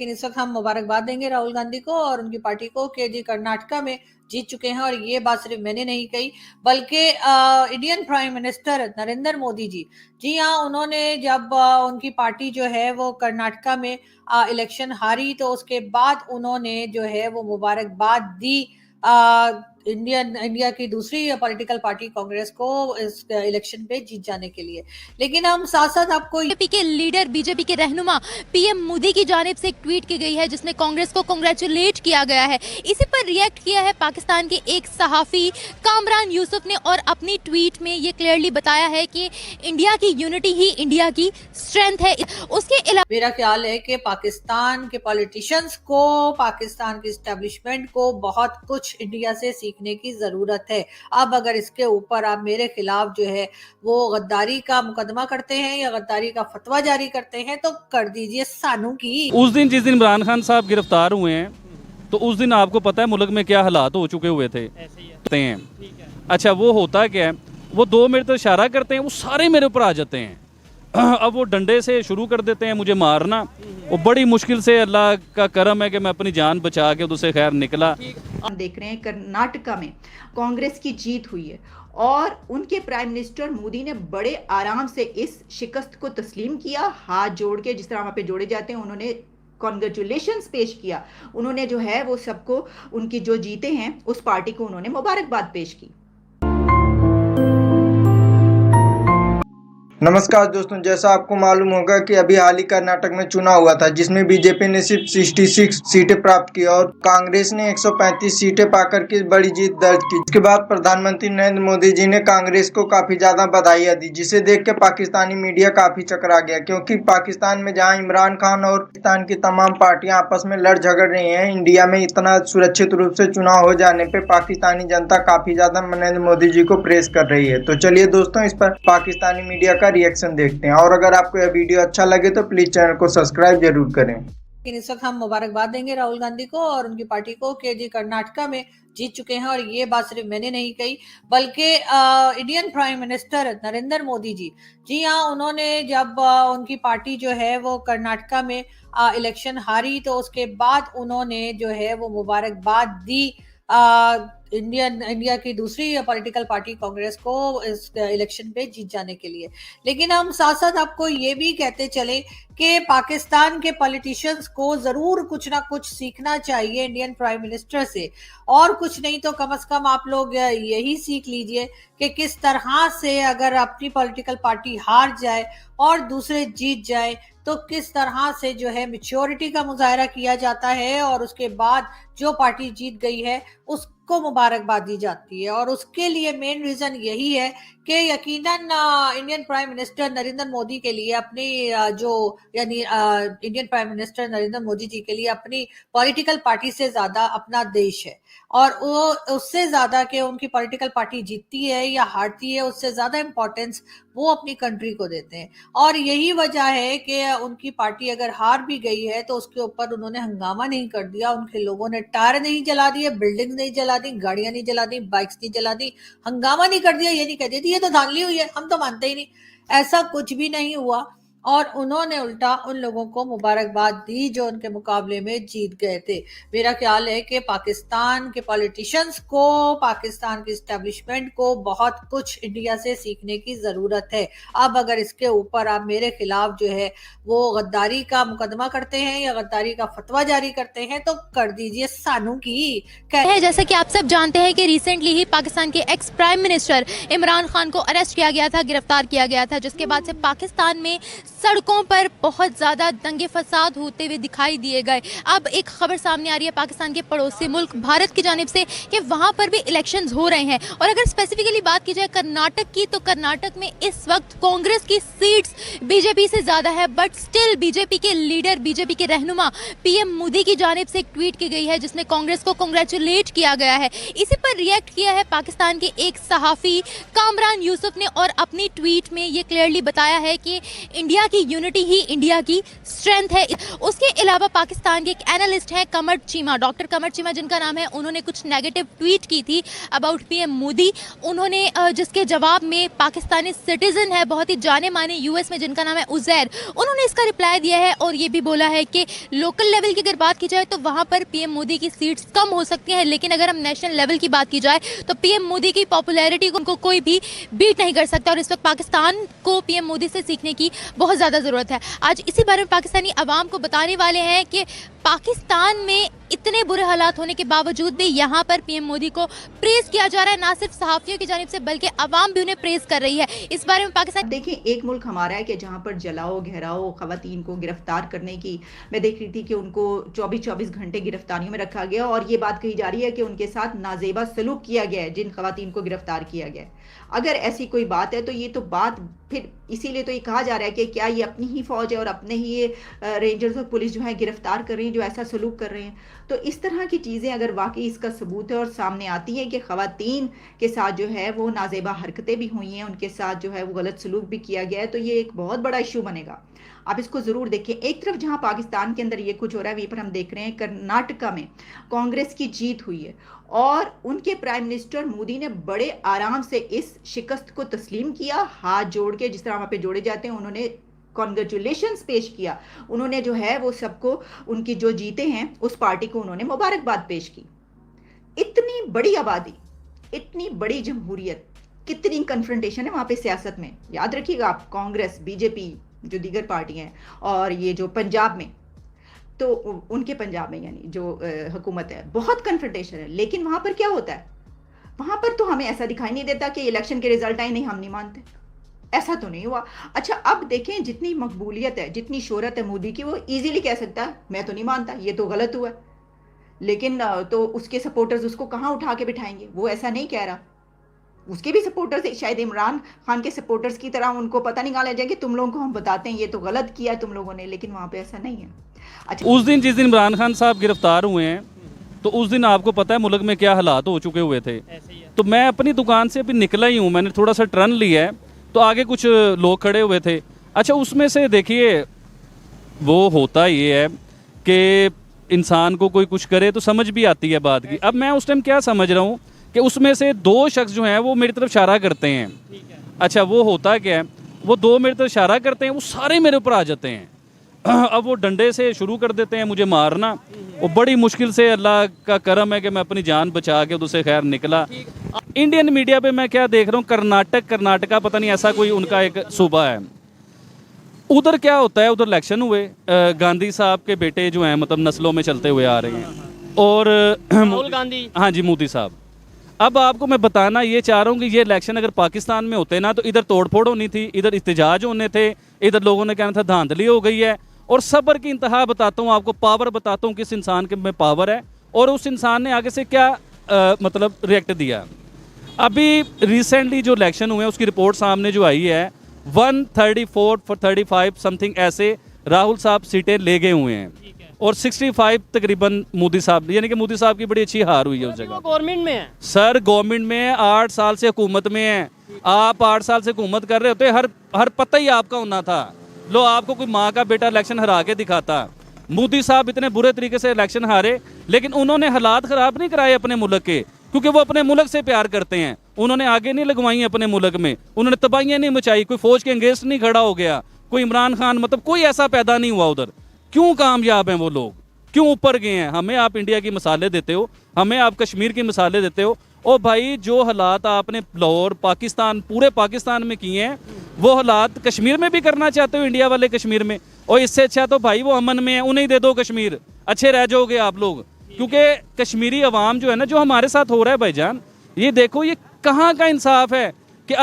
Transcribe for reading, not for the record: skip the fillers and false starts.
लेकिन इस वक्त हम मुबारकबाद देंगे राहुल गांधी को और उनकी पार्टी को कि जी कर्नाटका में जीत चुके हैं। और ये बात सिर्फ मैंने नहीं कही बल्कि Indian prime minister Narendra Modi ji हाँ, उन्होंने जब उनकी पार्टी जो है वो कर्नाटका में इलेक्शन हारी तो उसके बाद उन्होंने जो है वो मुबारकबाद दी इंडिया की दूसरी पॉलिटिकल पार्टी कांग्रेस को इस इलेक्शन पे जीत जाने के लिए। लेकिन हम साथ साथ आपको बीजेपी के लीडर, बीजेपी के रहनुमा पीएम मोदी की जानिब से एक ट्वीट की गई है जिसमें कांग्रेस को कांग्रेचुलेट किया गया है। इसी पर रिएक्ट किया है पाकिस्तान के एक सहाफी कामरान यूसुफ ने और अपनी ट्वीट में ये क्लियरली बताया है कि इंडिया की यूनिटी ही इंडिया की स्ट्रेंथ है। उसके अलावा मेरा ख्याल है कि पाकिस्तान के पॉलिटिशियंस को, पाकिस्तान की एस्टेब्लिशमेंट को बहुत कुछ इंडिया से सीखने की जरूरत है। अब अगर इसके ऊपर आप मेरे खिलाफ जो है वो गद्दारी का मुकदमा करते हैं या गद्दारी का फतवा जारी करते हैं तो कर दीजिए सानू की। उस दिन जिस दिन इमरान खान साहब गिरफ्तार हुए हैं तो उस दिन आपको पता है मुल्क में क्या हालात हो चुके हुए थे। अच्छा, वो होता क्या है, वो 2 मिनट तो इशारा करते हैं, वो सारे मेरे ऊपर आ जाते हैं। अब वो डंडे से शुरू कर देते हैं मुझे मारना। वो बड़ी मुश्किल से, अल्लाह का करम है कि मैं अपनी जान बचा के उससे खैर निकला। हम देख रहे हैं कर्नाटका में कांग्रेस की जीत हुई है और उनके प्राइम मिनिस्टर मोदी ने बड़े आराम से इस शिकस्त को तस्लीम किया, हाथ जोड़ के, जिस तरह वहां पे जोड़े जाते हैं। उन्होंने कॉन्ग्रेचुलेशंस पेश किया। उन्होंने जो है वो सबको, उनकी जो जीते हैं उस पार्टी को उन्होंने मुबारकबाद पेश की। नमस्कार दोस्तों, जैसा आपको मालूम होगा कि अभी हाल ही कर्नाटक में चुनाव हुआ था जिसमें बीजेपी ने सिर्फ 66 सीटें प्राप्त की और कांग्रेस ने 135 सीटें पाकर के बड़ी जीत दर्ज की। इसके बाद प्रधानमंत्री नरेंद्र मोदी जी ने कांग्रेस को काफी ज्यादा बधाइयां दी, जिसे देख के पाकिस्तानी मीडिया काफी चकरा गया, क्योंकि पाकिस्तान में जहाँ इमरान खान और पाकिस्तान की तमाम पार्टियां आपस में लड़ झगड़ रही है, इंडिया में इतना सुरक्षित रूप से चुनाव हो जाने पे पाकिस्तानी जनता काफी ज्यादा नरेंद्र मोदी जी को प्रेस कर रही है। तो चलिए दोस्तों, इस पर पाकिस्तानी मीडिया का रिएक्शन देखते हैं। और अगर आपको यह वीडियो अच्छा लगे तो प्लीज चैनल को सब्सक्राइब जरूर करें। लेकिन इस वक्त हम मुबारकबाद देंगे राहुल गांधी को और उनकी पार्टी को कि जी कर्नाटका में जीत चुके हैं। और ये बात सिर्फ मैंने नहीं कही बल्कि Indian prime minister Narendra Modi ji हाँ, उन्होंने जब उनकी पार्टी जो है वो कर्नाटका में इलेक्शन हारी तो उसके बाद उन्होंने जो है वो मुबारकबाद दी इंडिया की दूसरी पॉलिटिकल पार्टी कांग्रेस को इस इलेक्शन पे जीत जाने के लिए। लेकिन हम साथ साथ आपको ये भी कहते चले कि पाकिस्तान के पॉलिटिशियंस को जरूर कुछ ना कुछ सीखना चाहिए इंडियन प्राइम मिनिस्टर से, और कुछ नहीं तो कम से कम आप लोग यही सीख लीजिए कि किस तरह से अगर अपनी पॉलिटिकल पार्टी हार जाए और दूसरे जीत जाए तो किस तरह से जो है मैच्योरिटी का मुजाहरा किया जाता है और उसके बाद जो पार्टी जीत गई है उसको मुबारकबाद दी जाती है। और उसके लिए मेन रीजन यही है कि यकीनन Indian prime minister Narendra Modi के लिए अपनी Indian prime minister Narendra Modi ji के लिए अपनी पॉलिटिकल पार्टी से ज्यादा अपना देश है, और वो उससे ज्यादा कि उनकी पॉलिटिकल पार्टी जीतती है या हारती है, उससे ज्यादा इंपॉर्टेंस वो अपनी कंट्री को देते हैं। और यही वजह है कि उनकी पार्टी अगर हार भी गई है तो उसके ऊपर उन्होंने हंगामा नहीं कर दिया, उनके लोगों ने टायर नहीं जला दिए, बिल्डिंग नहीं जला दी, गाड़ियां नहीं जला दी, बाइक्स नहीं जला दी, हंगामा नहीं कर दिया, ये नहीं कह दी ये तो धांधली हुई है, हम तो मानते ही नहीं। ऐसा कुछ भी नहीं हुआ और उन्होंने उल्टा उन लोगों को मुबारकबाद दी जो उनके मुकाबले में जीत गए थे। मेरा ख्याल है कि पाकिस्तान के पॉलिटिशियंस को, पाकिस्तान की एस्टेब्लिशमेंट को बहुत कुछ इंडिया से सीखने की जरूरत है। अब अगर इसके ऊपर आप मेरे खिलाफ जो है वो गद्दारी का मुकदमा करते हैं या गद्दारी का फतवा जारी करते हैं तो कर दीजिए सानू की। जैसा कि आप सब जानते हैं कि रिसेंटली ही पाकिस्तान के ex prime minister Imran Khan को अरेस्ट किया गया था, गिरफ्तार किया गया था, जिसके बाद से पाकिस्तान में सड़कों पर बहुत ज़्यादा दंगे फसाद होते हुए दिखाई दिए गए। अब एक खबर सामने आ रही है पाकिस्तान के पड़ोसी मुल्क भारत की जानिब से कि वहाँ पर भी इलेक्शंस हो रहे हैं। और अगर स्पेसिफिकली बात की जाए कर्नाटक की, तो कर्नाटक में इस वक्त कांग्रेस की सीट्स बीजेपी से ज़्यादा है, बट स्टिल बीजेपी के लीडर, बीजेपी के रहनुमा पीएम मोदी की जानिब से एक ट्वीट की गई है जिसमें कांग्रेस को कांग्रेचुलेट किया गया है। इसी पर रिएक्ट किया है पाकिस्तान के एक सहाफी कामरान यूसुफ ने और अपनी ट्वीट में ये क्लियरली बताया है कि इंडिया की यूनिटी ही इंडिया की स्ट्रेंथ है। उसके अलावा पाकिस्तान के एक एनालिस्ट हैं कमर चीमा, डॉक्टर कमर चीमा जिनका नाम है, उन्होंने कुछ नेगेटिव ट्वीट की थी अबाउट पीएम मोदी। उन्होंने जिसके जवाब में पाकिस्तानी सिटीजन है बहुत ही जाने माने यूएस में जिनका नाम है उजैर, उन्होंने इसका रिप्लाई दिया है और ये भी बोला है कि लोकल लेवल की अगर बात की जाए तो वहाँ पर पीएम मोदी की सीट्स कम हो सकती हैं, लेकिन अगर हम नेशनल लेवल की बात की जाए तो पीएम मोदी की पॉपुलैरिटी को कोई भी बीट नहीं कर सकता और इस वक्त पाकिस्तान को पीएम मोदी से सीखने की बहुत ज़्यादा ज़रूरत है। आज इसी बारे में पाकिस्तानी अवाम को बताने वाले हैं कि पाकिस्तान में इतने बुरे हालात होने के बावजूद भी यहाँ पर पीएम मोदी को प्रेज किया जा रहा है, ना सिर्फ सहाफ़ियों की जानिब से बल्कि अवाम भी उन्हें प्रेज कर रही है। इस बारे में पाकिस्तान देखिए, एक मुल्क हमारा है कि जहाँ पर जलाओ घेराओ खवातीन को गिरफ्तार करने की, मैं देख रही थी कि उनको 24-24 घंटे गिरफ्तारियों में रखा गया और ये बात कही जा रही है कि उनके साथ नाजेबा सलूक किया गया है जिन खवातीन को गिरफ्तार किया गया है। अगर ऐसी कोई बात है तो ये तो बात फिर इसीलिए तो ये कहा जा रहा है कि क्या ये अपनी ही फौज है और अपने ही ये रेंजर्स और पुलिस जो है गिरफ्तार कर रही हैं जो ऐसा सलूक कर रहे हैं। तो इस तरह की चीज़ें अगर वाकई इसका सबूत है और सामने आती है कि खवातीन के साथ जो है वो नाजेबा हरकतें भी हुई हैं, उनके साथ जो है वो गलत सलूक भी किया गया है, तो ये एक बहुत बड़ा इशू बनेगा। आप इसको ज़रूर देखें। एक तरफ जहां पाकिस्तान के अंदर ये कुछ हो रहा है, वहीं पर हम देख रहे हैं कर्नाटका में कांग्रेस की जीत हुई है और उनके प्राइम मिनिस्टर मोदी ने बड़े आराम से इस शिकस्त को तस्लीम किया, हाथ जोड़ के जिस तरह वहाँ पे जोड़े जाते हैं, उन्होंने कॉन्ग्रेचुलेशंस पेश किया। उन्होंने जो है वो सबको, उनकी जो जीते हैं उस पार्टी को उन्होंने मुबारकबाद पेश की। इतनी बड़ी आबादी, इतनी बड़ी जमहूरियत, कितनी कन्फ्रंटेशन है वहाँ पे सियासत में। याद रखिएगा आप, कांग्रेस, बीजेपी, जो दीगर पार्टियां हैं, और ये जो पंजाब में, तो उनके पंजाब में यानी जो हुकूमत है, बहुत कन्फ्रंटेशन है। लेकिन वहां पर क्या होता है, वहां पर तो हमें ऐसा दिखाई नहीं देता कि इलेक्शन के रिजल्ट आए, नहीं हम नहीं मानते, ऐसा तो नहीं हुआ। अच्छा, अब देखें जितनी मकबूलियत है, जितनी शोहरत है मोदी की, वो इजीली कह सकता है मैं तो नहीं मानता, ये तो गलत हुआ। लेकिन तो उसके सपोर्टर्स उसको कहाँ उठा के बिठाएंगे, वो ऐसा नहीं कह रहा। उसके भी सपोर्टर्स शायद इमरान खान के सपोर्टर्स की तरह उनको पता नहीं कहाँ ले जाएंगे, तुम लोगों को हम बताते हैं ये तो गलत किया है तुम लोगों ने, लेकिन वहाँ पे ऐसा नहीं है। अच्छा, उस दिन जिस दिन इमरान खान साहब गिरफ्तार हुए हैं तो उस दिन आपको पता है मुल्क में क्या हालात हो चुके हुए थे। तो मैं अपनी दुकान से अभी निकला ही हूँ, मैंने थोड़ा सा टर्न लिया है तो आगे कुछ लोग खड़े हुए थे। अच्छा, उसमें से देखिए वो होता ये है कि इंसान को कोई कुछ करे तो समझ भी आती है बात की। अब मैं उस टाइम क्या समझ रहा हूँ कि उसमें से दो शख्स जो हैं वो मेरी तरफ इशारा करते हैं। अच्छा, वो होता क्या है, वो दो मेरी तरफ इशारा करते हैं, वो सारे मेरे ऊपर आ जाते हैं। अब वो डंडे से शुरू कर देते हैं मुझे मारना। वो बड़ी मुश्किल से, अल्लाह का करम है कि मैं अपनी जान बचा के उससे खैर निकला। इंडियन मीडिया पे मैं क्या देख रहा हूँ, कर्नाटका पता नहीं ऐसा कोई उनका एक सूबा है, उधर क्या होता है, उधर इलेक्शन हुए, गांधी साहब के बेटे जो हैं मतलब नस्लों में चलते हुए आ रहे हैं, और राहुल गांधी, हाँ जी, मोदी साहब। अब आपको मैं बताना ये चाह रहा हूँ कि ये इलेक्शन अगर पाकिस्तान में होते ना तो इधर तोड़फोड़ होनी थी, इधर इख्तिजाज होने थे, इधर लोगों ने कहना था धांधली हो गई है। और सब्र की इंतहा बताता हूँ आपको, पावर बताता हूँ किस इंसान के में पावर है और उस इंसान ने आगे से क्या मतलब रिएक्ट दिया। अभी रिसेंटली जो इलेक्शन हुए हैं उसकी रिपोर्ट सामने जो आई है, 134-35 समथिंग ऐसे राहुल साहब सीटें ले गए हुए हैं और 65 तकरीबन मोदी साहब, यानी कि मोदी साहब की बड़ी अच्छी हार हुई है उस जगह। गवर्नमेंट में है सर, गवर्नमेंट में 8 साल से हुकूमत में है। आप 8 साल से हुकूमत कर रहे होते, हर पता ही आपका होना था। लो, आपको कोई माँ का बेटा इलेक्शन हरा के दिखाता। मोदी साहब इतने बुरे तरीके से इलेक्शन हारे, लेकिन उन्होंने हालात ख़राब नहीं कराए अपने मुल्क के, क्योंकि वो अपने मुल्क से प्यार करते हैं। उन्होंने आगे नहीं लगवाई अपने मुल्क में, उन्होंने तबाहियाँ नहीं मचाई, कोई फौज के अंगेंस्ट नहीं खड़ा हो गया, कोई इमरान खान मतलब कोई ऐसा पैदा नहीं हुआ उधर। क्यों कामयाब हैं वो लोग, क्यों ऊपर गए हैं? हमें आप इंडिया की मिसालें देते हो, हमें आप कश्मीर की मिसालें देते हो। ओ भाई, जो हालात आपने लाहौर, पाकिस्तान, पूरे पाकिस्तान में किए हैं, वो हालात कश्मीर में भी करना चाहते हो इंडिया वाले कश्मीर में? और इससे अच्छा तो भाई वो अमन में है, उन्हें दे दो कश्मीर, अच्छे रह जाओगे आप लोग। क्योंकि कश्मीरी अवाम जो है ना, जो हमारे साथ हो रहा है भाईजान, ये देखो ये कहाँ का इंसाफ है कि